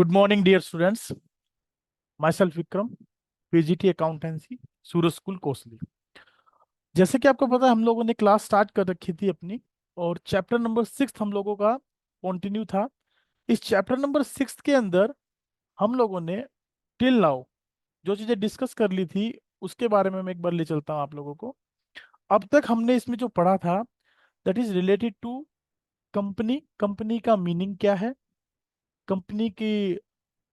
Good morning dear students. Myself Vikram, PGT accountancy, Suraj school Kosli. जैसे कि आपको पता है, हम लोगों ने क्लास स्टार्ट कर रखी थी अपनी, और चैप्टर नंबर 6 हम लोगों का कंटिन्यू था। इस चैप्टर नंबर 6 के अंदर हम लोगों ने टिल नाउ जो चीज़ें डिस्कस कर ली थी, उसके बारे में मैं एक बार ले चलता हूँ आप लोगों को। अब तक हमने इसमें जो पढ़ा था, that is related to company. Company का मीनिंग क्या है, कंपनी की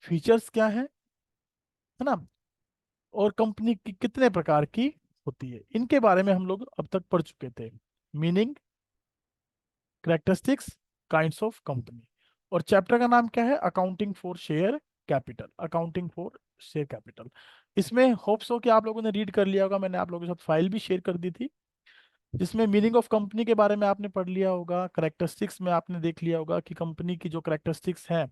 फीचर्स क्या है ना, और कंपनी की कितने प्रकार की होती है, इनके बारे में हम लोग अब तक पढ़ चुके थे। Meaning, characteristics, kinds of company. और चैप्टर का नाम क्या है? Accounting for share capital. Accounting for share capital. इसमें होप्स हो कि आप लोगों ने रीड कर लिया होगा, मैंने आप लोगों के साथ फाइल भी शेयर कर दी थी, जिसमें मीनिंग ऑफ कंपनी के बारे में आपने पढ़ लिया होगा। करेक्टरिस्टिक्स में आपने देख लिया होगा कि कंपनी की जो करेक्टरिस्टिक्स हैं,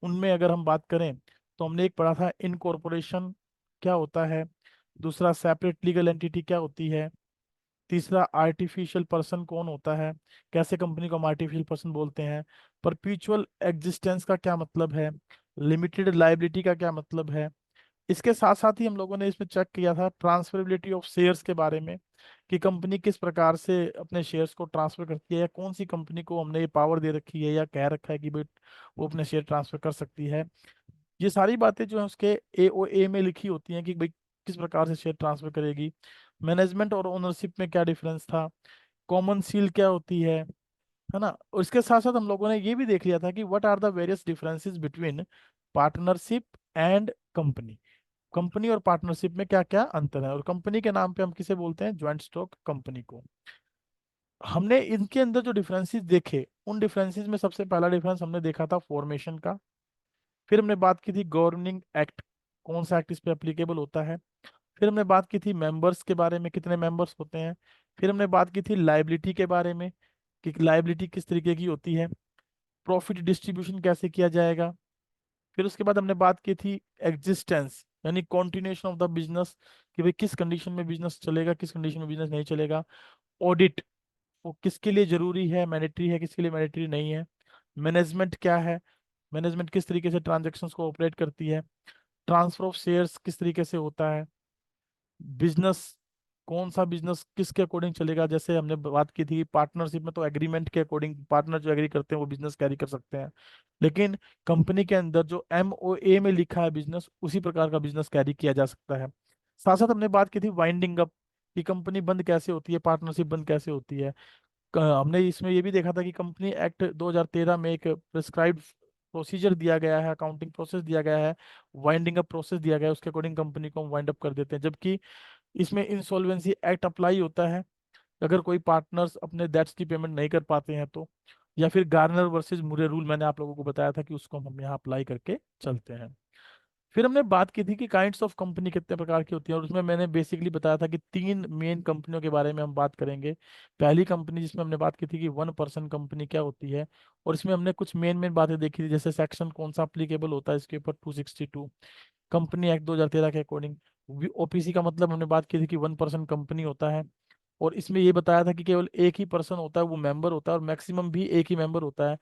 उनमें अगर हम बात करें तो हमने एक पढ़ा था इनकॉर्पोरेशन क्या होता है, दूसरा सेपरेट लीगल एंटिटी क्या होती है, तीसरा आर्टिफिशियल पर्सन कौन होता है, कैसे कंपनी को हम आर्टिफिशियल पर्सन बोलते हैं, परपीचुअल एग्जिस्टेंस का क्या मतलब है, लिमिटेड लाइबिलिटी का क्या मतलब है। इसके साथ साथ ही हम लोगों ने इसमें चेक किया था ट्रांसफरेबिलिटी ऑफ शेयर्स के बारे में, कि कंपनी किस प्रकार से अपने शेयर्स को ट्रांसफर करती है, या कौन सी कंपनी को हमने ये पावर दे रखी है या कह रखा है कि भाई वो अपने शेयर ट्रांसफर कर सकती है। ये सारी बातें जो है उसके एओए में लिखी होती हैं कि भाई किस प्रकार से शेयर ट्रांसफर करेगी। मैनेजमेंट और ओनरशिप में क्या डिफरेंस था, कॉमन सील क्या होती है ना। और इसके साथ साथ हम लोगों ने ये भी देख लिया था कि what are the various differences between partnership and company. Company और पार्टनरशिप में क्या क्या अंतर है, और कंपनी के नाम पे हम किसे बोलते हैं? ज्वाइंट स्टॉक कंपनी को। हमने इनके अंदर जो डिफरेंसेस देखे, उन डिफरेंसेस में सबसे पहला डिफरेंस हमने देखा था फॉर्मेशन का। फिर हमने बात की थी गवर्निंग एक्ट, कौन सा एक्ट इस पे एप्लीकेबल होता है। फिर हमने बात की थी मेंबर्स के बारे में, कितने मेंबर्स होते हैं। फिर हमने बात की थी लाइबिलिटी के बारे में, कि लाइबिलिटी किस तरीके की होती है, प्रॉफिट डिस्ट्रीब्यूशन कैसे किया जाएगा। फिर उसके बाद हमने बात की थी एग्जिस्टेंस, यानी कॉन्टिन्यूशन ऑफ द बिजनेस, कि भाई किस कंडीशन में बिजनेस चलेगा, किस कंडीशन में बिजनेस नहीं चलेगा। ऑडिट, वो किसके लिए जरूरी है, मैंडेटरी है, किसके लिए मैंडेटरी नहीं है। मैनेजमेंट क्या है, मैनेजमेंट किस तरीके से ट्रांजेक्शन्स को ऑपरेट करती है। ट्रांसफर ऑफ शेयर्स किस तरीके से होता है। बिजनेस, कौन सा बिजनेस किसके अकॉर्डिंग चलेगा। जैसे हमने बात की थी पार्टनरशिप में, तो एग्रीमेंट के अकॉर्डिंग पार्टनर जो एग्री करते हैं वो बिजनेस कैरी कर सकते हैं, लेकिन कंपनी के अंदर जो एमओए में लिखा है बिजनेस, उसी प्रकार का बिजनेस कैरी किया जा सकता है। साथ साथ हमने बात की थी वाइंडिंग अप, कि कंपनी बंद कैसे होती है, पार्टनरशिप बंद कैसे होती है। हमने इसमें ये भी देखा था कि कंपनी एक्ट 2013 में एक प्रिस्क्राइब्ड प्रोसीजर दिया गया है, अकाउंटिंग प्रोसेस दिया गया है, वाइंडिंग अप प्रोसेस दिया गया है, उसके अकॉर्डिंग कंपनी को हम वाइंड अप कर देते हैं। जबकि इसमें इंसॉल्वेंसी एक्ट अप्लाई होता है अगर कोई पार्टनर्स अपने डेट्स की पेमेंट नहीं कर पाते हैं तो, या फिर गार्नर वर्सेस मुरे रूल मैंने आप लोगों को बताया था कि उसको हम यहाँ अप्लाई करके चलते हैं। फिर हमने बात की थी कि काइंड्स ऑफ कंपनी कितने प्रकार की होती है, और उसमें मैंने बेसिकली बताया था कि 3 मेन कंपनियों के बारे में हम बात करेंगे। पहली कंपनी जिसमें हमने बात की थी कि वन पर्सन कंपनी क्या होती है, और इसमें हमने कुछ मेन मेन बातें देखी थी, जैसे सेक्शन कौन सा अप्लीकेबल होता है इसके ऊपर, 262 कंपनी एक्ट 2013 के अकॉर्डिंग। ओपीसी का मतलब हमने बात की थी कि वन पर्सन कंपनी होता है, और इसमें ये बताया था कि केवल एक ही पर्सन होता है वो मेंबर होता है, और मैक्सिमम भी एक ही मेंबर होता है।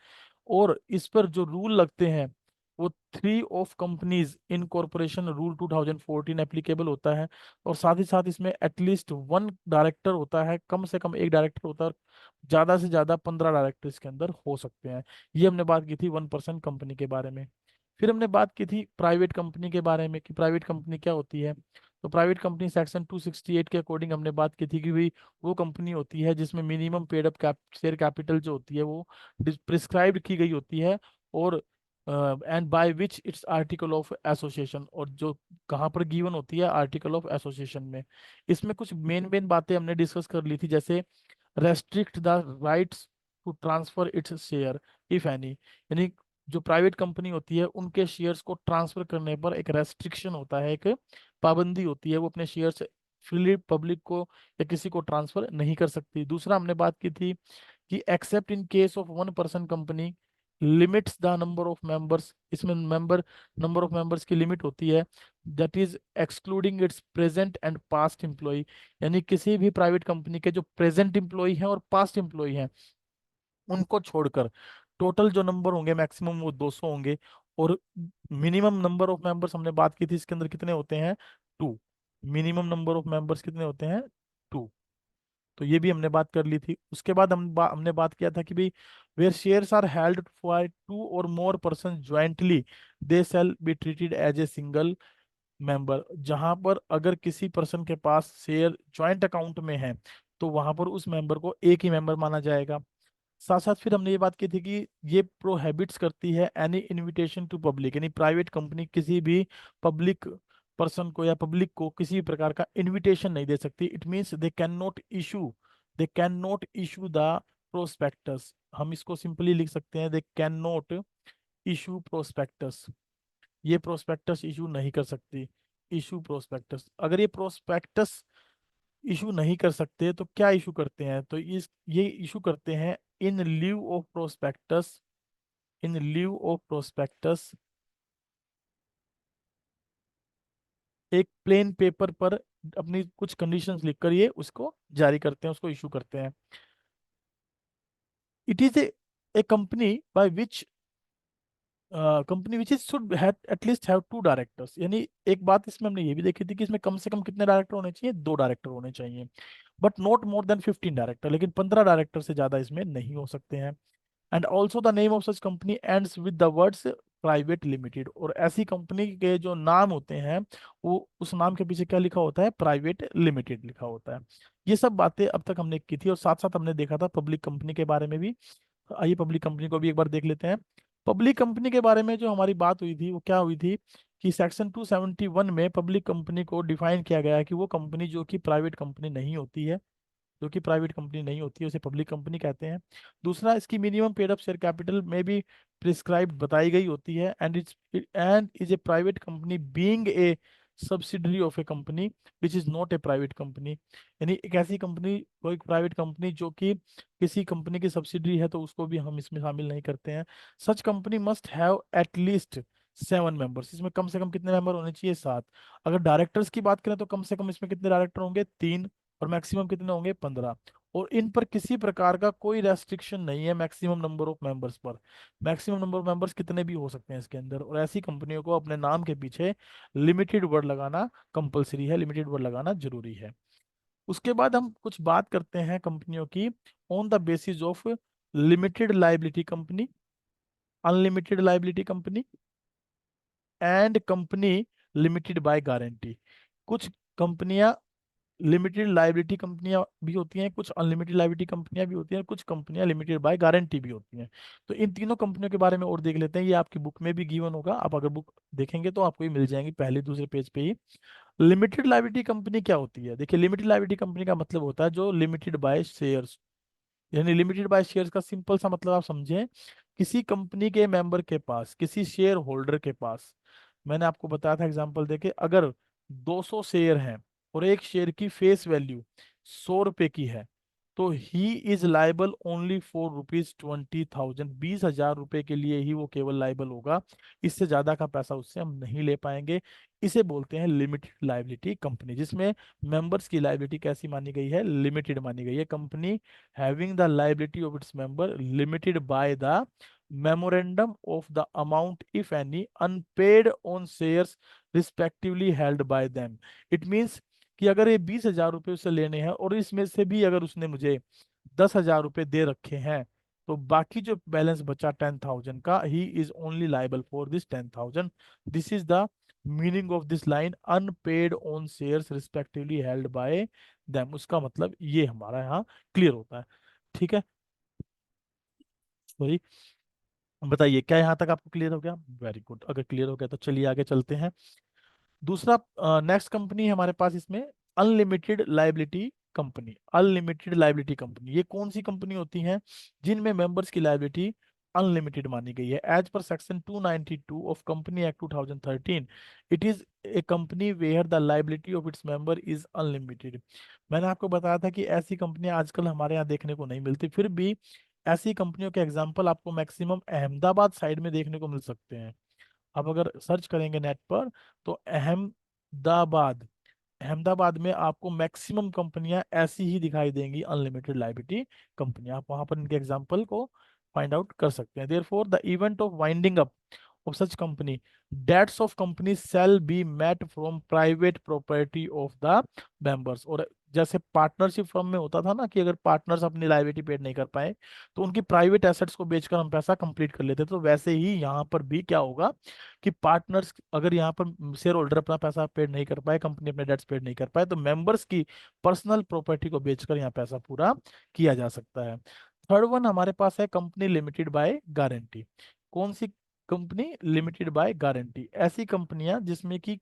और इस पर जो रूल लगते हैं वो three of companies in corporation rule 2014 applicable होता है। और साथ ही साथ इसमें एटलीस्ट वन डायरेक्टर होता है, कम से कम एक डायरेक्टर होता है, और ज्यादा से ज्यादा 15 डायरेक्टर इसके अंदर हो सकते हैं। ये हमने बात की थी वन पर्सन कंपनी के बारे में। फिर हमने बात की थी प्राइवेट कंपनी के बारे में, कि प्राइवेट कंपनी क्या होती है। तो प्राइवेट कंपनी सेक्शन 268 के अकॉर्डिंग हमने बात की थी कि भाई वो कंपनी होती है जिसमें minimum paid up share capital जो होती है वो प्रिस्क्राइब्ड की गई होती है, और and by which it's article of association, और जो कहाँ पर गिवन होती है, आर्टिकल ऑफ एसोसिएशन में। इसमें कुछ मेन मेन बातें हमने डिस्कस कर ली थी, जैसे restrict the rights to transfer its share if any, यानी जो प्राइवेट कंपनी होती है उनके शेयर्स को ट्रांसफर करने पर एक रेस्ट्रिक्शन होता है, एक पाबंदी होती है, वो अपने शेयर्स फ्रीली पब्लिक को या किसी को ट्रांसफर नहीं कर सकती। दूसरा हमने बात की थी कि except in case of one person company limits the number of members, इसमें नंबर ऑफ मेंबर्स की लिमिट होती है, that is excluding its present and past employ, यानी किसी भी प्राइवेट कंपनी के जो प्रेजेंट एम्प्लॉय हैं और पास्ट एम्प्लॉय हैं उनको छोड़कर टोटल जो नंबर होंगे मैक्सिमम वो 200 होंगे। और मिनिमम नंबर ऑफ मेंबर्स हमने बात की थी, इसके अंदर कितने होते हैं, two. Minimum number of members कितने होते हैं, टू। तो ये भी हमने बात कर ली थी। उसके बाद हमने बात किया था कि भाई where shares are held for two और more person jointly they shall be treated as a single member. जहां पर अगर किसी पर्सन के पास शेयर ज्वाइंट अकाउंट में है तो वहां पर उस मेंबर को एक ही मेंबर माना जाएगा। साथ साथ फिर हमने ये बात की थी कि ये प्रोहिबिट्स करती है एनी इनविटेशन टू पब्लिक, यानी प्राइवेट कंपनी किसी भी पब्लिक पर्सन को या पब्लिक को किसी भी प्रकार का इनविटेशन नहीं दे सकती। It means they can not issue the prospectus. हम इसको सिंपली लिख सकते हैं, they can not issue prospectus. ये प्रोस्पेक्टस इशू नहीं कर सकती। इशू प्रोस्पेक्टस, अगर ये प्रोस्पेक्टस इशू नहीं कर सकते तो क्या इशू करते हैं, तो ये इशू करते हैं in lieu of prospectus. In lieu of prospectus एक प्लेन पेपर पर अपनी कुछ कंडीशंस लिखकर ये उसको जारी करते हैं, उसको इशू करते हैं। It is a company by which company which is should at least have two directors. यानी एक बात इसमें हमने ये भी देखी थी कि इसमें कम से कम कितने डायरेक्टर होने चाहिए, दो डायरेक्टर होने चाहिए, but not more than 15 director. लेकिन 15 डायरेक्टर से ज्यादा इसमें नहीं हो सकते हैं। And also the name of such company ends with the words private limited. और ऐसी कंपनी के जो नाम होते हैं वो उस नाम के पीछे क्या लिखा होता है, प्राइवेट लिमिटेड लिखा होता है। ये सब बातें अब तक हमने की थी और साथ साथ हमने देखा था पब्लिक कंपनी के बारे में भी। आइए पब्लिक कंपनी को भी एक बार देख लेते हैं। पब्लिक कंपनी के बारे में जो हमारी बात हुई थी वो क्या हुई थी कि सेक्शन 271 में पब्लिक कंपनी को डिफाइन किया गया है कि वो कंपनी जो कि प्राइवेट कंपनी नहीं होती है, जो कि प्राइवेट कंपनी नहीं होती है उसे पब्लिक कंपनी कहते हैं। दूसरा, इसकी minimum paid up share capital में भी प्रिस्क्राइब्ड बताई गई होती है। And is a private company being a subsidiary of a company which is not a private company. यानी एक ऐसी कंपनी, कोई प्राइवेट कंपनी जो कि किसी कंपनी की सब्सिडरी है तो उसको भी हम इसमें शामिल नहीं करते हैं। Such company must have at least 7 members. इसमें कम से कम कितने मेंबर होने चाहिए, 7। अगर डायरेक्टर्स की बात करें तो कम से कम इसमें कितने डायरेक्टर होंगे, 3। और मैक्सिमम कितने होंगे, 15। और इन पर किसी प्रकार का कोई रेस्ट्रिक्शन नहीं है मैक्सिमम नंबर ऑफ मेंबर्स पर। मैक्सिमम नंबर ऑफ मेंबर्स कितने भी हो सकते हैं इसके अंदर। और ऐसी कंपनियों को अपने नाम के पीछे लिमिटेड वर्ड लगाना कंपलसरी है, लिमिटेड वर्ड लगाना जरूरी है। उसके बाद हम कुछ बात करते हैं कंपनियों की on the basis of limited liability company, unlimited liability company and company limited by guarantee. कुछ कंपनियां लिमिटेड लाइबिलिटी कंपनियां भी होती हैं, कुछ अनलिमिटेड लाइबिलिटी कंपनियां भी होती हैं, कुछ कंपनियां लिमिटेड बाय गारंटी भी होती हैं। तो इन तीनों कंपनियों के बारे में और देख लेते हैं। ये आपकी बुक में भी गिवन होगा, आप अगर बुक देखेंगे तो आपको ये मिल जाएंगी पहले दूसरे पेज पे ही। लिमिटेड लाइबिलिटी कंपनी क्या होती है, देखिए लिमिटेड लाइबिलिटी कंपनी का मतलब होता है जो लिमिटेड बाय शेयर्स। यानी लिमिटेड बाय शेयर्स का सिंपल सा मतलब आप समझें, किसी कंपनी के मेंबर के पास, किसी शेयर होल्डर के पास, मैंने आपको बताया था एग्जांपल देके, अगर 200 शेयर हैं और एक शेयर की फेस वैल्यू 100 रुपए की है तो he is liable only for rupees 20,000। 20,000 रुपए के लिए ही वो केवल लाइबल होगा, इससे ज्यादा का पैसा उससे हम नहीं ले पाएंगे। इसे बोलते हैं लिमिटेड लाइबिलिटी कंपनी, जिसमें मेंबर्स की लाइबिलिटी कैसी मानी गई है, लिमिटेड मानी गई है। Company having the liability of its member limited by the memorandum of the amount if any unpaid on shares respectively held by them। it means कि अगर ये 20,000 रुपये उससे लेने हैं और इसमें से भी अगर उसने मुझे 10,000 रुपये दे रखे हैं तो बाकी जो बैलेंस बचा 10,000 का, he is only liable for this 10,000। This is the meaning of this line, unpaid on shares respectively held by them. उसका मतलब ये हमारा यहाँ क्लियर होता है। ठीक है, सॉरी, बताइए क्या यहाँ तक आपको क्लियर हो गया, वेरी गुड। अगर क्लियर हो गया तो चलिए आगे चलते हैं। दूसरा, नेक्स्ट कंपनी है हमारे पास इसमें, unlimited liability company. Unlimited liability company ये कौन सी कंपनी होती हैं, जिनमें मेंबर्स की लाइबिलिटी अनलिमिटेड मानी गई है। As per section 292 of company act 2013 it is a company where the liability of its member is unlimited. मैंने आपको बताया था कि ऐसी कंपनियां आजकल हमारे यहाँ देखने को नहीं मिलती, फिर भी ऐसी कंपनियों के एग्जाम्पल आपको मैक्सिमम अहमदाबाद साइड में देखने को मिल सकते हैं। आप अगर सर्च करेंगे नेट पर तो अहमदाबाद, अहमदाबाद में आपको मैक्सिमम कंपनियां ऐसी ही दिखाई देंगी, अनलिमिटेड लाइबिलिटी कंपनी। आप वहां पर इनके एग्जांपल को फाइंड आउट कर सकते हैं। Therefore the event of winding up of such company, debts of company shall be met from private property of the members। और जैसे पार्टनरशिप फर्म में होता था ना कि अगर पार्टनर्स अपनी लायबिलिटी पेड नहीं कर पाए तो उनकी प्राइवेट एसेट्स को बेचकर हम पैसा कंप्लीट कर लेते, तो वैसे ही यहाँ पर भी क्या होगा कि पार्टनर्स अगर यहाँ पर शेयर होल्डर अपना पैसा पेड नहीं कर पाए, कंपनी अपने डेट्स पेड नहीं कर पाए, तो मेंबर्स की पर्सनल प्रॉपर्टी को बेचकर यहाँ पैसा पूरा किया जा सकता है। थर्ड वन हमारे पास है कंपनी लिमिटेड बाय गारंटी। कौन सी कंपनी? Limited by guarantee. ऐसी कंपनियां जिसमें कि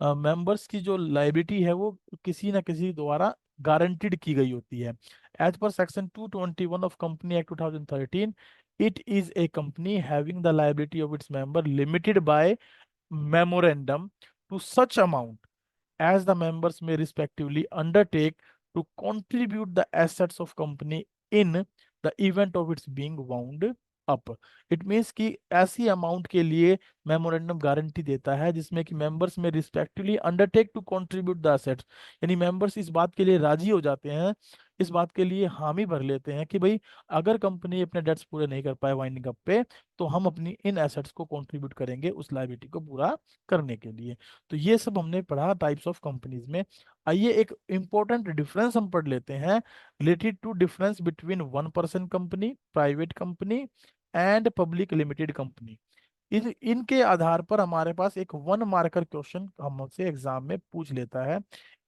मेंबर्स की जो लाइबिलिटी है वो किसी ना किसी द्वारा गारंटीड की गई होती है। As per section 221 of company act 2013, it is a company having the liability of its member limited by memorandum to such amount as the members may respectively undertake to contribute the assets of company in the event of its being wound up। It means कि ऐसी amount के लिए memorandum guarantee देता है जिसमें कि members में respectively undertake to contribute the assets, यानी मेंबर्स इस बात के लिए राजी हो जाते हैं, इस बात के लिए हामी भर लेते हैं कि भाई अगर कंपनी अपने डेट्स पूरे नहीं कर पाए वाइंडिंग अप पे, तो हम अपनी इन एसेट्स को कंट्रीब्यूट करेंगे उस लायबिलिटी को पूरा करने के लिए। तो ये सब हमने पढ़ा टाइप्स ऑफ कंपनीज में। आइए एक इंपॉर्टेंट डिफरेंस हम पढ़ लेते हैं related to difference between one person company, private company and public limited company. इनके आधार पर हमारे पास एक वन मार्कर क्वेश्चन हमसे एग्जाम में पूछ लेता है,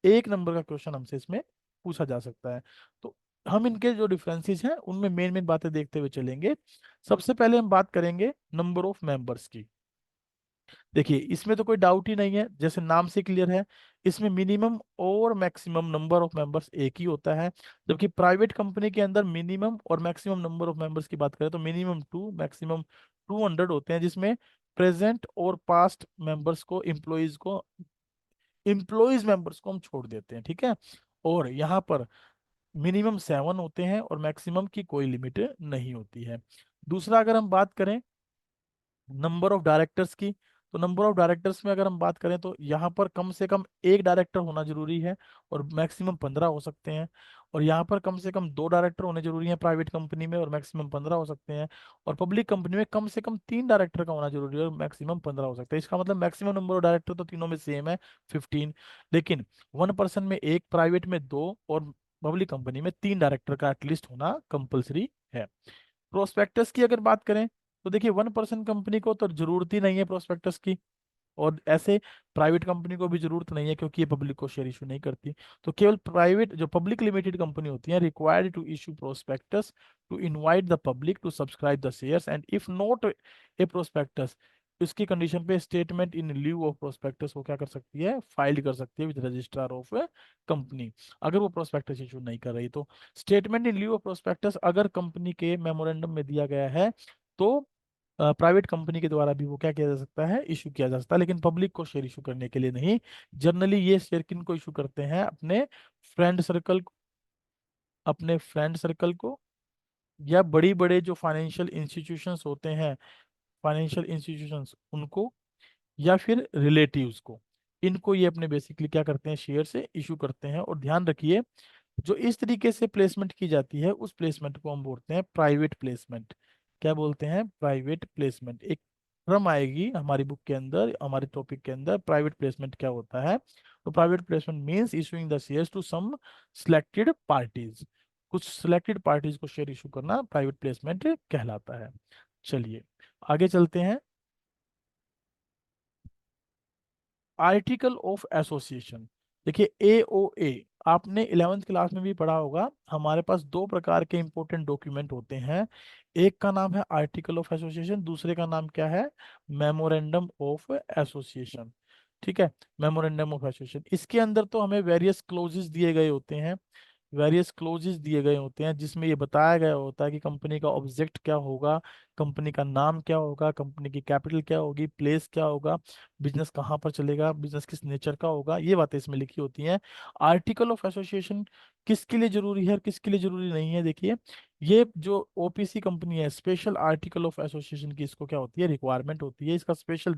एक नंबर का क्वेश्चन हमसे इसमें पूछा जा सकता है। तो हम इनके जो डिफरेंसेस हैं उनमें मेन मेन बातें देखते हुए चलेंगे। सबसे पहले हम बात करेंगे नंबर ऑफ मेंबर्स की। देखिए इसमें तो कोई डाउट ही नहीं है, जैसे नाम से क्लियर है, इसमें मिनिमम और मैक्सिमम नंबर ऑफ मेंबर्स एक ही होता है। जबकि प्राइवेट कंपनी के अंदर मिनिमम और मैक्सिमम नंबर ऑफ मेंबर्स की बात करें तो मिनिमम 2, मैक्सिमम 200 होते हैं, जिसमें प्रेजेंट और पास्ट मेंबर्स को एम्प्लॉयज मेंबर्स को हम छोड़ देते हैं, ठीक है। और यहाँ पर मिनिमम 7 होते हैं और मैक्सिमम की कोई लिमिट नहीं होती है। दूसरा अगर हम बात करें नंबर ऑफ डायरेक्टर्स की, तो नंबर ऑफ डायरेक्टर्स में अगर हम बात करें तो यहाँ पर कम से कम एक डायरेक्टर होना जरूरी है और मैक्सिमम 15 हो सकते हैं। और यहाँ पर कम से कम 2 डायरेक्टर होने जरूरी हैं प्राइवेट कंपनी में और मैक्सिमम 15 हो सकते हैं। और पब्लिक कंपनी में कम से कम 3 डायरेक्टर का होना जरूरी है और मैक्सिमम 15 हो सकते हैं। इसका मतलब मैक्सिमम नंबर ऑफ डायरेक्टर तो तीनों में सेम है, 15। लेकिन वन पर्सन में एक, प्राइवेट में 2 और पब्लिक कंपनी में 3 डायरेक्टर का एटलीस्ट होना कंपलसरी है। प्रोस्पेक्टस की अगर बात करें तो देखिए वन पर्सन कंपनी को तो जरूरत ही नहीं है प्रोस्पेक्टस की, और ऐसे प्राइवेट कंपनी को भी जरूरत नहीं है क्योंकि ये पब्लिक को शेयर इशू नहीं करती। तो केवल प्राइवेट जो पब्लिक लिमिटेड कंपनी होती है required to issue prospectus to invite the public to subscribe the shares and if not a prospectus, इसकी कंडीशन पे statement in lieu of prospectus वो क्या कर सकती है, फाइल कर सकती है विद रजिस्ट्रार ऑफ कंपनी। अगर वो प्रोस्पेक्टस इशू नहीं कर रही तो statement in lieu of prospectus अगर कंपनी के मेमोरेंडम में दिया गया है तो प्राइवेट कंपनी के द्वारा भी वो क्या किया जा सकता है, इशू किया जा सकता है, लेकिन पब्लिक को शेयर इशू करने के लिए नहीं। जनरली ये शेयर किन को इशू करते हैं, अपने फ्रेंड सर्कल, अपने फ्रेंड सर्कल को, या बड़ी बड़े जो फाइनेंशियल इंस्टीट्यूशंस होते हैं, फाइनेंशियल इंस्टीट्यूशंस उनको, या फिर रिलेटिव्स को। इनको ये अपने बेसिकली क्या करते हैं, शेयर से इशू करते हैं। और ध्यान रखिए जो इस तरीके से प्लेसमेंट की जाती है उस प्लेसमेंट को हम बोलते हैं प्राइवेट प्लेसमेंट। क्या बोलते हैं, प्राइवेट प्लेसमेंट। एक टर्म आएगी हमारी बुक के अंदर, हमारे टॉपिक के अंदर, प्राइवेट प्लेसमेंट क्या होता है। तो private placement means issuing the shares to some selected parties, कुछ सिलेक्टेड पार्टीज को शेयर इशू करना प्राइवेट प्लेसमेंट कहलाता है। चलिए आगे चलते हैं। Article of association. देखिए एओए आपने 11th क्लास में भी पढ़ा होगा, हमारे पास दो प्रकार के इंपॉर्टेंट डॉक्यूमेंट होते हैं। एक का नाम है आर्टिकल ऑफ एसोसिएशन, दूसरे का नाम क्या है, मेमोरेंडम ऑफ एसोसिएशन। ठीक है, मेमोरेंडम ऑफ एसोसिएशन, इसके अंदर तो हमें वेरियस क्लोजेस दिए गए होते हैं, वेरियस क्लोजेस दिए गए होते हैं जिसमें ये बताया गया होता है कि कंपनी का ऑब्जेक्ट क्या होगा, कंपनी का नाम क्या होगा, कंपनी की कैपिटल क्या होगी, प्लेस क्या होगा, बिजनेस कहाँ पर चलेगा, बिजनेस किस नेचर का होगा, ये बातें इसमें लिखी होती हैं। आर्टिकल ऑफ एसोसिएशन किसके लिए जरूरी है और किसके लिए जरूरी नहीं है, देखिए ये जो ओपीसी कंपनी है, स्पेशल आर्टिकल ऑफ एसोसिएशन की इसको क्या होती है, रिक्वायरमेंट होती है, इसका स्पेशल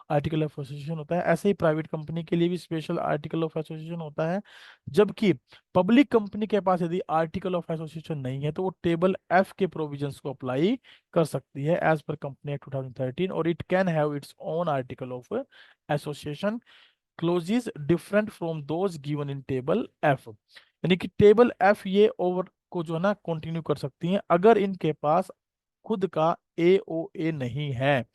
आर्टिकल ऑफ एसोसिएशन होता है। ऐसे ही प्राइवेट कंपनी के लिए भी स्पेशल आर्टिकल ऑफ एसोसिएशन होता है। जबकि पब्लिक कंपनी के पास यदि आर्टिकल ऑफ एसोसिएशन नहीं है तो वो टेबल एफ के प्रोविजंस को अप्लाई कर सकती है एज पर कंपनी एक्ट 2013, और it can have its own article of association clauses different from those given in table F. यानी कि टेबल एफ ये ओवर को जो है ना कंटिन्यू कर सकती हैं अगर इनके पास खुद का एओए नहीं है।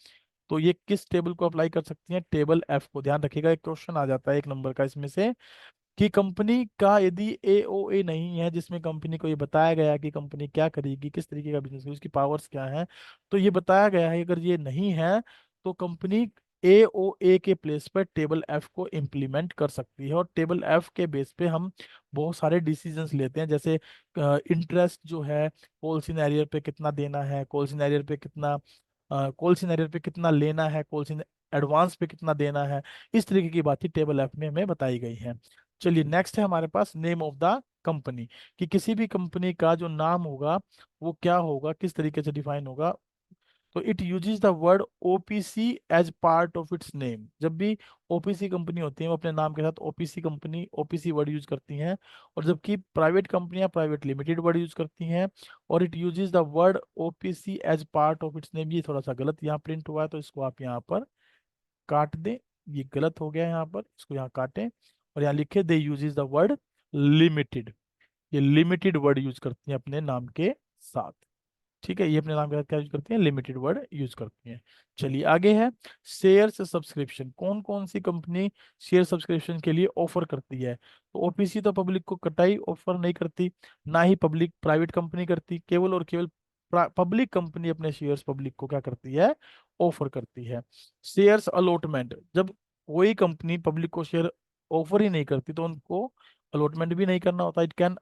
तो ये किस टेबल को अप्लाई कर सकती हैं, टेबल एफ को। ध्यान रखिएगा, एक क्वेश्चन आ जाता है 1 नंबर का इसमें से, कि कंपनी का यदि एओए नहीं है, जिसमें कंपनी को ये बताया गया है कि कंपनी क्या करेगी, किस तरीके का बिजनेस है, उसकी पावर्स क्या है, तो ये बताया गया है अगर ये नहीं है तो कंपनी एओए के प्लेस पर टेबल एफ को इम्प्लीमेंट कर सकती है। और टेबल एफ के बेस पे हम बहुत सारे डिसीजंस लेते हैं, जैसे इंटरेस्ट जो है कॉल सिनेरियो पे कितना देना है, कॉल सिनेरियो पे कितना लेना है, कॉल एडवांस पे कितना देना है, इस तरीके की बातें टेबल एफ में हमें बताई गई हैं। चलिए नेक्स्ट है हमारे पास नेम ऑफ द कंपनी, कि किसी भी कंपनी का जो नाम होगा वो क्या होगा, किस तरीके से डिफाइन होगा। तो it uses the word OPC as part of its name. जब भी ओपीसी कंपनी होती है वो अपने नाम के साथ OPC company, OPC word use करती हैं। और जबकि प्राइवेट कंपनियां प्राइवेट लिमिटेड वर्ड यूज करती हैं। और it uses the word OPC as part of its name, ये थोड़ा सा गलत यहाँ प्रिंट हुआ है तो इसको आप यहाँ पर काट दें। ये गलत हो गया है, यहाँ पर इसको यहाँ काटें और यहाँ लिखे दे यूजेस द वर्ड लिमिटेड। ये लिमिटेड वर्ड यूज करती हैं अपने नाम के साथ। ठीक है, ये अपने नाम के साथ क्या यूज करती हैं, लिमिटेड वर्ड यूज करती हैं। चलिए आगे है शेयर्स सब्सक्रिप्शन। कौन कौन सी कंपनी शेयर सब्सक्रिप्शन के लिए ऑफर करती है, तो ओपीसी तो पब्लिक को कटाई ऑफर नहीं करती, ना ही पब्लिक प्राइवेट कंपनी करती, केवल और केवल पब्लिक कंपनी अपने शेयर्स पब्लिक को क्या करती है, ऑफर करती है। शेयर्स अलॉटमेंट, जब कोई कंपनी पब्लिक को शेयर ऑफर ही नहीं करती तो उनको अलॉटमेंट भी नहीं करना होता। It can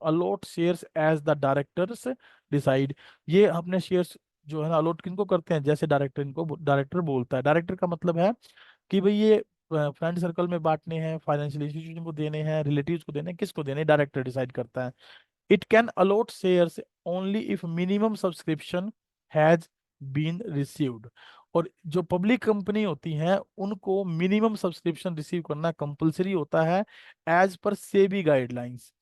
allot shares as the directors decide. ये अपने शेयर्स जो है ना अलॉट किनको करते हैं, जैसे डायरेक्टर, इनको डायरेक्टर बोलता है। डायरेक्टर का मतलब है कि भाई ये फ्रेंड सर्कल में बांटने हैं, फाइनेंशियल इंस्टीट्यूशन को देने हैं, रिलेटिव्स को देने हैं, किसको देने, डायरेक्टर डिसाइड करता है। It can allot shares only if minimum subscription has been received. और जो पब्लिक कंपनी होती हैं उनको मिनिमम सब्सक्रिप्शन रिसीव करना कंपलसरी होता है एज पर सेबी गाइडलाइंस।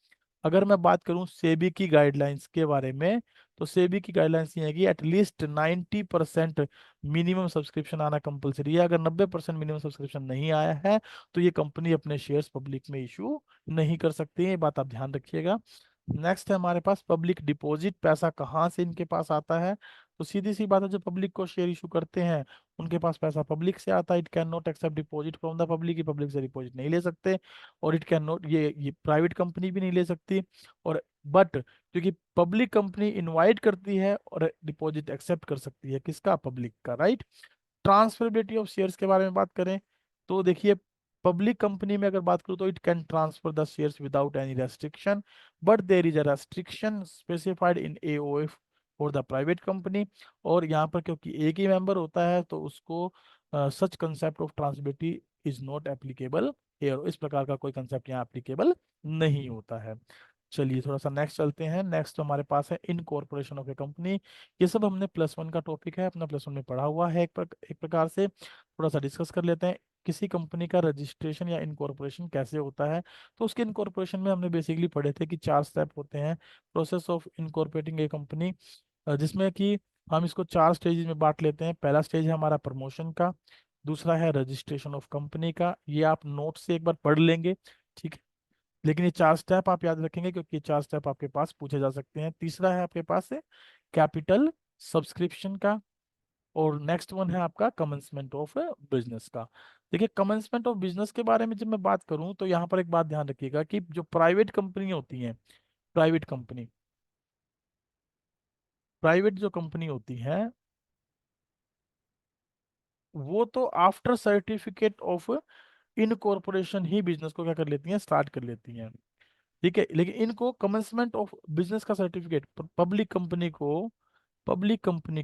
अगर मैं बात करूं सेबी की गाइडलाइंस के बारे में, तो सेबी की गाइडलाइंस ये है कि एटलीस्ट 90% मिनिमम सब्सक्रिप्शन आना कंपलसरी है। अगर 90% मिनिमम सब्सक्रिप्शन नहीं आया है तो ये कंपनी अपने शेयर्स पब्लिक में इशू नहीं कर सकती है, ये बात आप ध्यान रखिएगा। नेक्स्ट है हमारे पास पब्लिक डिपॉजिट। पैसा कहाँ से इनके पास आता है, तो सीधी सी बात है, जो पब्लिक को शेयर इशू करते हैं उनके पास पैसा पब्लिक से आता है। It can not accept deposit from the public, public से डिपॉजिट नहीं ले सकते। और इट कैन नॉट, ये प्राइवेट कंपनी भी नहीं ले सकती। और बट क्योंकि पब्लिक कंपनी इनवाइट करती है और डिपॉजिट एक्सेप्ट कर सकती है, किसका, पब्लिक का, राइट। ट्रांसफरेबिलिटी ऑफ शेयर्स के बारे में बात करें तो देखिए पब्लिक कंपनी में अगर बात करूं तो it can transfer the shares without any restriction, but there is a restriction specified in AOF for the private company. और यहाँ पर क्योंकि एक ही मेंबर होता है तो उसको such concept of transferability is not applicable here, इस प्रकार का कोई कंसेप्ट यहाँ एप्लीकेबल नहीं होता है। चलिए थोड़ा सा नेक्स्ट चलते हैं। नेक्स्ट हमारे पास है इनकॉर्पोरेशन ऑफ ए कंपनी। ये सब हमने +1 का टॉपिक है, अपना +1 में पढ़ा हुआ है एक प्रकार से। थोड़ा सा डिस्कस कर लेते हैं, किसी कंपनी का रजिस्ट्रेशन या इनकॉर्पोरेशन कैसे होता है। तो उसके इनकॉर्पोरेशन में हमने बेसिकली पढ़े थे कि 4 स्टेप होते हैं process of incorporating A company, जिसमें कि हम इसको 4 स्टेजेस में बांट लेते हैं। पहला स्टेज है हमारा प्रमोशन का, दूसरा है रजिस्ट्रेशन ऑफ कंपनी का, ये आप नोट से एक बार पढ़ लेंगे, ठीक है, लेकिन ये 4 स्टेप आप याद रखेंगे क्योंकि ये 4 स्टेप आपके पास पूछे जा सकते हैं। तीसरा है आपके पास है कैपिटल सब्सक्रिप्शन का, और नेक्स्ट वन है आपका कमेंसमेंट ऑफ बिजनेस का। देखिए कमेंसमेंट ऑफ बिजनेस के बारे में जब मैं बात करूं तो यहाँ पर एक बात ध्यान रखिएगा कि जो प्राइवेट कंपनी होती हैं, प्राइवेट कंपनी, प्राइवेट जो कंपनी होती है वो तो after certificate of incorporation he business को क्या कर लेती हैं, स्टार्ट कर लेती हैं, ठीक है। लेकिन इनको कमेंसमेंट ऑफ बिजनेस का सर्टिफिकेट पब्लिक कंपनी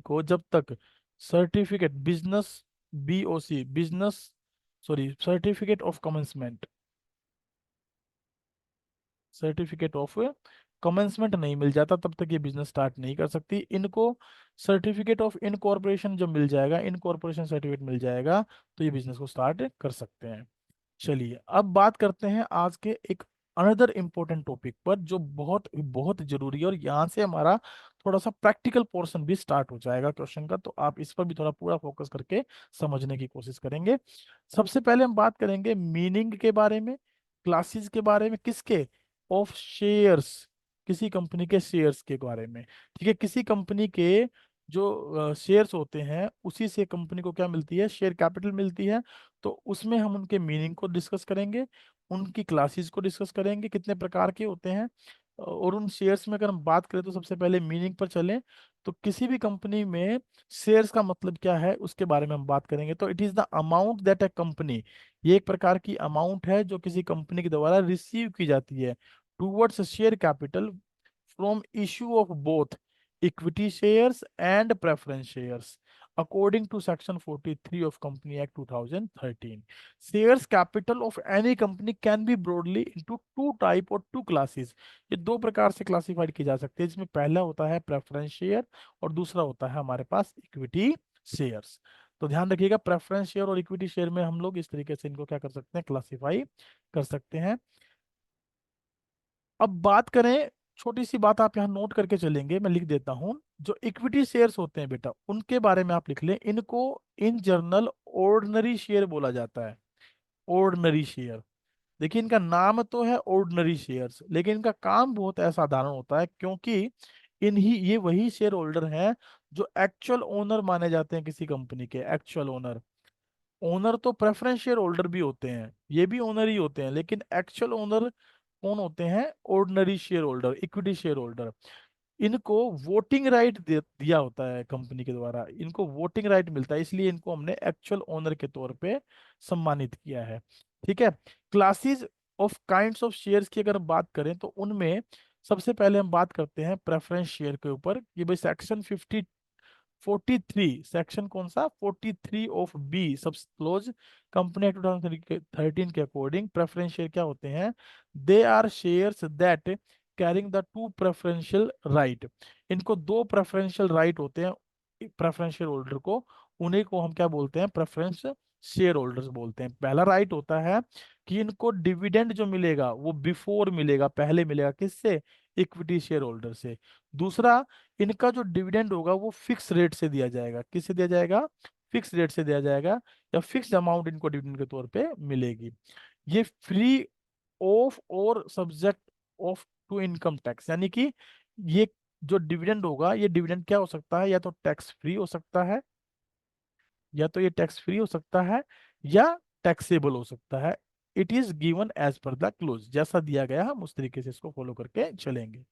को जब तक certificate business, BOC business, sorry certificate of commencement, certificate of commencement नहीं मिल जाता तब तक ये बिजनेस स्टार्ट नहीं कर सकती। इनको सर्टिफिकेट ऑफ इनकॉर्पोरेशन जब मिल जाएगा, इनकॉर्पोरेशन सर्टिफिकेट मिल जाएगा, तो ये बिजनेस को स्टार्ट कर सकते हैं। चलिए अब बात करते हैं आज के एक अनदर इम्पोर्टेंट टॉपिक पर, जो बहुत बहुत जरूरी है, और यहाँ से हमारा थोड़ा सा प्रैक्टिकल पोर्शन भी स्टार्ट हो जाएगा क्वेश्चन का, तो आप इस पर भी थोड़ा पूरा फोकस करके समझने की कोशिश करेंगे। सबसे पहले हम बात करेंगे मीनिंग के बारे में, क्लासेस के बारे में, किसके, ऑफ शेयर्स, किसी कंपनी के शेयर्स के बारे में। ठीक है, किसी कंपनी के जो शेयर्स होते हैं उसी से कंपनी को क्या मिलती है, शेयर कैपिटल मिलती है। तो उसमें हम उनके मीनिंग को डिस्कस करेंगे, उनकी क्लासेस को डिस्कस करेंगे, कितने प्रकार के होते हैं, और उन शेयर्स में अगर हम बात करें तो सबसे पहले मीनिंग पर चलें, तो किसी भी कंपनी में शेयर्स का मतलब क्या है उसके बारे में हम बात करेंगे। तो it is the amount that A company, ये एक प्रकार की अमाउंट है जो किसी कंपनी के द्वारा रिसीव की जाती है towards share capital from issue of both equity shares and preference shares according to section 43 of company act 2013. Shares capital of any company can be broadly into two type और two classes। ये दो प्रकार से classified की जा सकती है, जिसमें पहला होता है प्रेफरेंस शेयर और दूसरा होता है हमारे पास इक्विटी शेयर्स। तो ध्यान रखिएगा, प्रेफरेंस शेयर और इक्विटी शेयर में हम लोग इस तरीके से इनको क्या कर सकते हैं, क्लासिफाई कर सकते हैं। अब बात करें, छोटी सी बात आप यहाँ नोट करके चलेंगे, मैं लिख देता हूं। जो इक्विटी शेयर्स होते हैं बेटा, उनके बारे में आप लिख लें, इनको इन जनरल ऑर्डिनरी शेयर बोला जाता है। ऑर्डिनरी शेयर, देखिए इनका नाम तो है ऑर्डिनरी शेयर्स, लेकिन इनका काम बहुत असाधारण होता है, क्योंकि इन्हीं ये वही शेयर होल्डर हैं जो एक्चुअल ओनर माने जाते हैं किसी कंपनी के। एक्चुअल ओनर, ओनर तो प्रेफरेंस शेयर होल्डर भी होते हैं, ये भी ओनर ही होते हैं, लेकिन एक्चुअल ओनर कौन होते हैं, ordinary share holder, equity share holder. इनको वोटिंग राइट दिया होता है कंपनी के द्वारा, इनको वोटिंग राइट मिलता है, इसलिए इनको हमने एक्चुअल ओनर के तौर पे सम्मानित किया है। ठीक है, classes of kinds of shares की अगर बात करें तो उनमें सबसे पहले हम बात करते हैं प्रेफरेंस शेयर के ऊपर। ये भाई सेक्शन 43, सेक्शन कौन सा, 43 of B sub clause company act 2013 के अकॉर्डिंग प्रेफरेंस शेयर क्या होते हैं, they are shares that carrying the two preferential right. इनको दो प्रेफरेंशियल राइट होते हैं प्रेफरेंस शेयर होल्डर को, उन्हीं को हम क्या बोलते हैं, प्रेफरेंस शेयर होल्डर्स बोलते हैं। पहला राइट होता है कि इनको डिविडेंड जो मिलेगा वो बिफोर मिलेगा, पहले मिलेगा, किससे, इक्विटी शेयर होल्डर से। दूसरा, इनका जो डिविडेंड होगा वो फिक्स रेट से दिया जाएगा, किससे दिया जाएगा, फिक्स रेट से दिया जाएगा, या फिक्स अमाउंट इनको डिविडेंड के तौर पे मिलेगी। ये फ्री ऑफ और subject of to income tax, यानी कि ये जो डिविडेंड होगा, ये डिविडेंड क्या हो सकता है, या तो टैक्स फ्री हो सकता है, या तो ये टैक्स फ्री हो सकता है, या टैक्सेबल हो सकता है। It is given as per the clause, जैसा दिया गया हम उस तरीके से इसको फॉलो करके चलेंगे।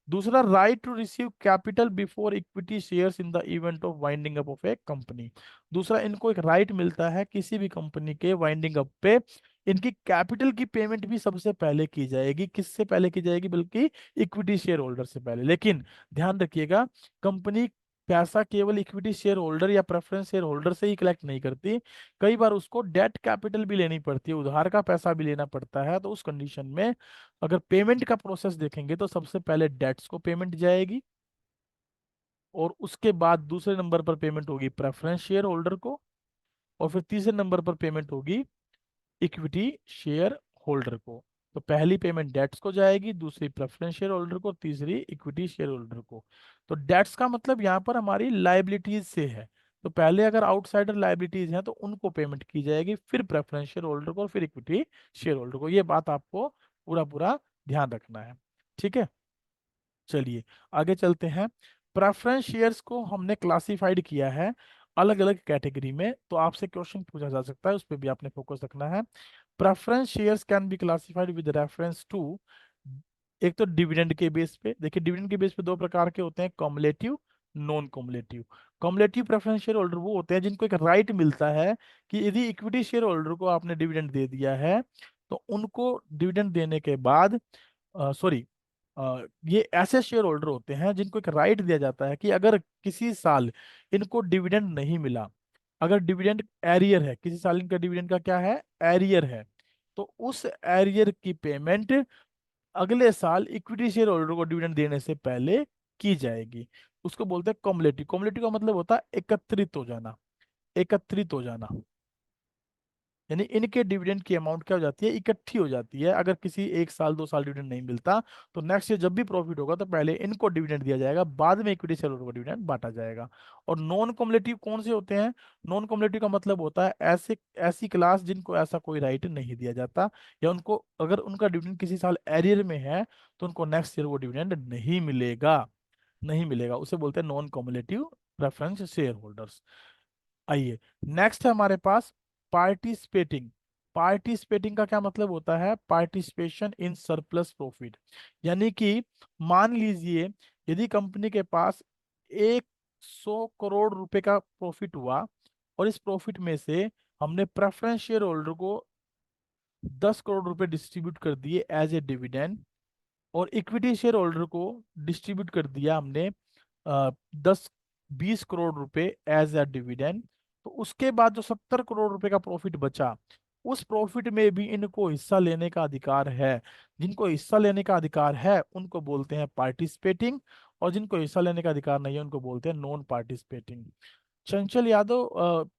दूसरा, right to receive capital before equity shares in the event of winding up of a company. दूसरा, इनको एक राइट मिलता है किसी भी कंपनी के वाइंडिंग अप पे इनकी कैपिटल की पेमेंट भी सबसे पहले की जाएगी, किससे पहले की जाएगी, बल्कि इक्विटी शेयर होल्डर से पहले। लेकिन ध्यान रखिएगा, कंपनी पैसा केवल इक्विटी शेयर होल्डर या प्रेफरेंस शेयर होल्डर से ही कलेक्ट नहीं करती, कई बार उसको डेट कैपिटल भी लेनी पड़ती है, उधार का पैसा भी लेना पड़ता है। तो उस कंडीशन में अगर पेमेंट का प्रोसेस देखेंगे तो सबसे पहले डेट्स को पेमेंट जाएगी, और उसके बाद दूसरे नंबर पर पेमेंट होगी प्रेफरेंस शेयर होल्डर को, और फिर तीसरे नंबर पर पेमेंट होगी इक्विटी शेयर होल्डर को। तो पहली पेमेंट डेट्स को जाएगी, दूसरी प्रेफरेंस शेयर होल्डर को, तीसरी इक्विटी शेयर होल्डर को। तो डेट्स का मतलब यहाँ पर हमारी लाइबिलिटीज से है, तो पहले अगर आउटसाइडर लाइबिलिटीज हैं तो उनको पेमेंट की जाएगी, फिर प्रेफरेंस शेयर होल्डर को, फिर इक्विटी शेयर होल्डर को। ये बात आपको पूरा पूरा ध्यान रखना है। ठीक है, चलिए आगे चलते हैं। प्रेफरेंस शेयर्स को हमने क्लासिफाइड किया है अलग अलग कैटेगरी में, तो आपसे क्वेश्चन पूछा जा सकता है, उस पर भी आपने फोकस रखना है। Preference shares can be classified with reference to, एक तो डिविडेंड के बेस पे, देखिए डिविडेंड के बेस पे दो प्रकार के होते हैं, cumulative, non cumulative. Cumulative preference share holder वो होते हैं जिनको एक राइट मिलता है कि यदि इक्विटी शेयर होल्डर को आपने डिविडेंड दे दिया है तो उनको डिविडेंड देने के बाद, सॉरी, ये ऐसे शेयर होल्डर होते हैं जिनको एक राइट दिया जाता है कि अगर किसी साल इनको डिविडेंड नहीं मिला, अगर डिविडेंड एरियर है, किसी साल इनका डिविडेंड का क्या है, एरियर है, तो उस एरियर की पेमेंट अगले साल इक्विटी शेयर होल्डर को डिविडेंड देने से पहले की जाएगी, उसको बोलते हैं कॉमुलेटिव। कॉमुलेटिव का मतलब होता है एकत्रित हो जाना, एकत्रित हो जाना। यानी इनके डिविडेंड की अमाउंट क्या हो जाती है, इकट्ठी हो जाती है। अगर किसी एक साल दो साल डिविडेंड नहीं मिलता तो नेक्स्ट ईयर जब भी प्रॉफिट होगा तो पहले इनको डिविडेंड दिया जाएगा, बाद में इक्विटी शेयर को डिविडेंड बांटा जाएगा। और नॉन कॉमुलेटिव कौन से होते हैं? नॉन कॉमुलेटिव का मतलब होता है ऐसे ऐसी क्लास जिनको ऐसा कोई राइट नहीं दिया जाता, या उनको अगर उनका डिविडेंड किसी साल एरियर में है तो उनको नेक्स्ट ईयर वो डिविडेंड नहीं मिलेगा, नहीं मिलेगा। उसे बोलते हैं non cumulative preference share holders. आइए, नेक्स्ट है हमारे पास पार्टिसिपेटिंग। पार्टिसिपेटिंग का क्या मतलब होता है? Participation in surplus profit. यानी कि मान लीजिए यदि कंपनी के पास 100 करोड़ रुपए का प्रॉफिट हुआ और इस प्रॉफिट में से हमने प्रेफरेंस शेयर होल्डर को 10 करोड़ रुपए डिस्ट्रीब्यूट कर दिए एज ए डिविडेंड, और इक्विटी शेयर होल्डर को डिस्ट्रीब्यूट कर दिया हमने 10-20 करोड़ रुपए एज अ डिविडेंड। तो उसके बाद जो 70 करोड़ रुपए का प्रॉफिट बचा, उस प्रॉफिट में भी इनको हिस्सा लेने का अधिकार है। जिनको हिस्सा लेने का अधिकार है उनको बोलते हैं पार्टिसिपेटिंग, और जिनको हिस्सा लेने का अधिकार नहीं है उनको बोलते हैं नॉन पार्टिसिपेटिंग। चंचल यादव,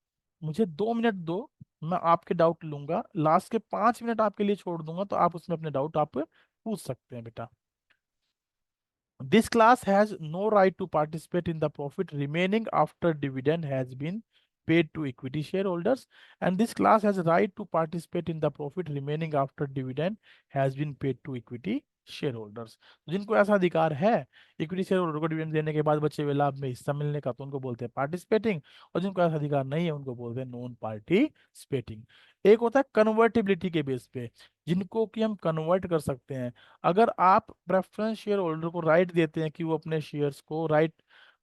मुझे 2 मिनट दो, मैं आपके डाउट लूंगा, लास्ट के 5 मिनट आपके लिए छोड़ दूंगा, तो आप उसमें अपने डाउट आप पूछ सकते हैं बेटा। This class has no right to participate in the profit remaining after dividend has been paid to equity shareholders, and this class has a right to participate in the profit remaining after dividend has been paid to equity shareholders। तो जिनको ऐसा अधिकार है equity share holder को dividend देने के बाद बचे हुए लाभ में हिस्सा मिलने का, तो उनको बोलते हैं पार्टिसिपेटिंग, और जिनको ऐसा अधिकार नहीं है उनको बोलते हैं नॉन पार्टिसिपेटिंग। एक होता है कन्वर्टिबिलिटी के बेस पे, जिनको कि हम कन्वर्ट कर सकते हैं। अगर आप प्रेफरेंस शेयर होल्डर को राइट देते हैं कि वो अपने शेयर्स को राइट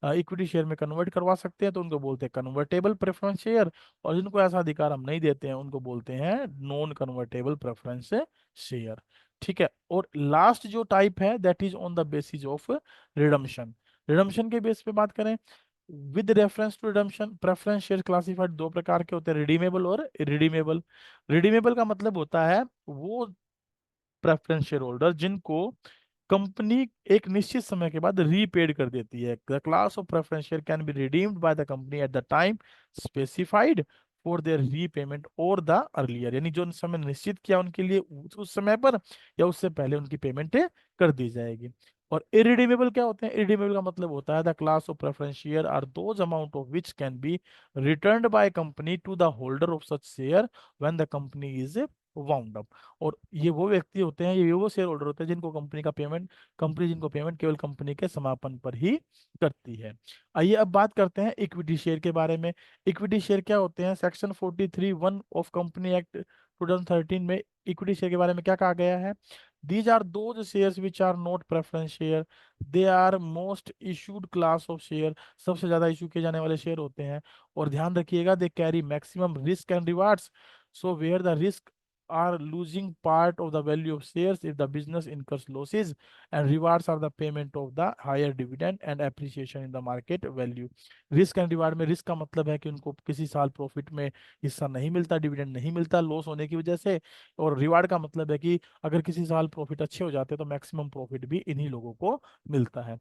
इक्विटी शेयर में कन्वर्ट करवा सकते हैं, तो उनको बोलते हैं कन्वर्टेबल प्रेफरेंस शेयर, और जिनको ऐसा अधिकार हम नहीं देते हैं उनको बोलते हैं नॉन कन्वर्टेबल प्रेफरेंस शेयर। ठीक है, और लास्ट जो टाइप है that is on the basis of redemption. Redemption के बेस पे बात करें, with reference to redemption preference share classified दो प्रकार के होते हैं, रिडीमेबल और इरिडीमेबल। रिडीमेबल का मतलब होता है वो प्रेफरेंस शेयर होल्डर जिनको कंपनी एक निश्चित समय के बाद रीपेड कर देती है। The class of preference share can be redeemed by the company at the time specified for their repayment और द अर्लियर, यानी जो समय निश्चित किया उनके लिए उस समय पर या उससे पहले उनकी पेमेंट कर दी जाएगी। और इरिडीमेबल क्या होते हैं? इरिडीमेबल का मतलब होता है the class of preference share are those amount of which can be returned by company to the holder of such share when the company is wound up. और ये वो व्यक्ति होते हैं, ये वो शेयर होल्डर होते हैं जिनको कंपनी जिनको पेमेंट केवल कंपनी के समापन पर ही करती है। आइए अब बात करते हैं इक्विटी शेयर के बारे में। इक्विटी शेयर क्या होते हैं? सेक्शन 43(1) ऑफ कंपनी एक्ट 2013 में इक्विटी शेयर के बारे में क्या कहा गया है? These are those shares which are not preference share, they are most issued class of share, सबसे ज्यादा इशू किए जाने वाले शेयर होते हैं। और ध्यान रखिएगा, they carry maximum risk and rewards, so where the risk are losing part of the value of shares if the business incurs losses, and rewards are the payment of the higher dividend and appreciation in the market value। Risk and reward में risk का मतलब है कि उनको किसी साल profit में हिस्सा नहीं मिलता, डिविडेंड नहीं मिलता लॉस होने की वजह से, और रिवार्ड का मतलब है कि अगर किसी साल प्रॉफिट अच्छे हो जाते हैं तो मैक्सिमम प्रॉफिट भी इन्हीं लोगों को मिलता है।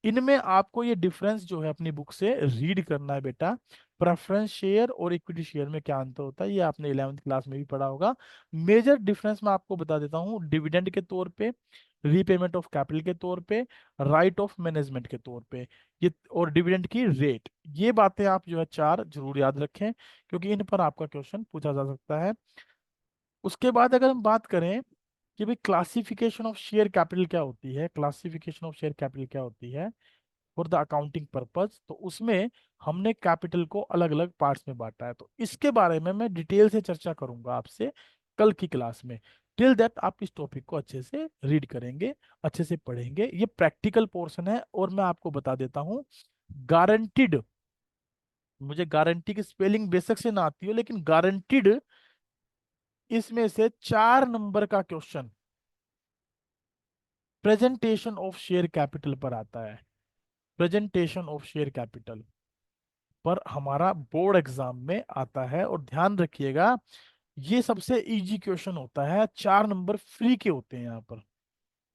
इनमें आपको ये डिफरेंस जो है अपनी बुक से रीड करना है बेटा। प्रेफरेंस शेयर और इक्विटी शेयर में क्या अंतर होता है ये आपने 11वीं क्लास में भी पढ़ा होगा। मेजर डिफरेंस मैं आपको बता देता हूँ, डिविडेंड के तौर पे, रीपेमेंट ऑफ कैपिटल के तौर पे, राइट ऑफ मैनेजमेंट के तौर पे, ये और डिविडेंड की रेट, ये बातें आप जो है चार जरूर याद रखें, क्योंकि इन पर आपका क्वेश्चन पूछा जा सकता है। उसके बाद अगर हम बात करें कि भाई क्लासिफिकेशन ऑफ शेयर कैपिटल क्या होती है, क्लासिफिकेशन ऑफ शेयर कैपिटल क्या होती है फॉर द अकाउंटिंग पर्पज, तो उसमें हमने कैपिटल को अलग अलग पार्ट्स में बांटा है। तो इसके बारे में मैं डिटेल से चर्चा करूंगा आपसे कल की क्लास में। टिल दैट आप इस टॉपिक को अच्छे से रीड करेंगे, अच्छे से पढ़ेंगे, ये प्रैक्टिकल पोर्शन है। और मैं आपको बता देता हूँ, गारंटीड, मुझे गारंटी की स्पेलिंग बेशक से ना आती हो, लेकिन गारंटीड इसमें से 4 नंबर का question presentation of share capital पर आता है। प्रेजेंटेशन ऑफ शेयर कैपिटल पर हमारा बोर्ड एग्जाम में आता है, और ध्यान रखिएगा ये सबसे इजी क्वेश्चन होता है, 4 नंबर फ्री के होते हैं यहाँ पर।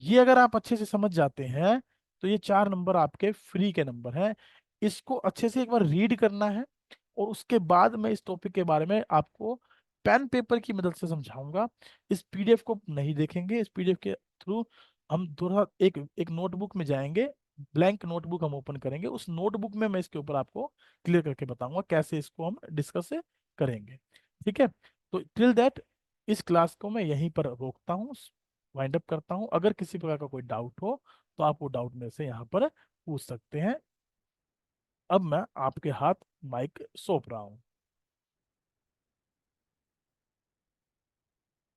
ये अगर आप अच्छे से समझ जाते हैं तो ये 4 नंबर आपके फ्री के नंबर हैं। इसको अच्छे से एक बार रीड करना है, और उसके बाद मैं इस टॉपिक के बारे में आपको पेन पेपर की मदद से समझाऊंगा। इस पीडीएफ को नहीं देखेंगे, इस पीडीएफ के थ्रू हम थोड़ा एक एक नोटबुक में जाएंगे, ब्लैंक नोटबुक हम ओपन करेंगे, उस नोटबुक में मैं इसके ऊपर आपको क्लियर करके बताऊंगा कैसे इसको हम डिस्कस करेंगे। ठीक है, तो टिल दैट इस क्लास को मैं यहीं पर रोकता हूँ, वाइंड अप करता हूँ। अगर किसी प्रकार का कोई डाउट हो तो आप वो डाउट मेरे से यहाँ पर पूछ सकते हैं। अब मैं आपके हाथ माइक सौंप रहा हूँ।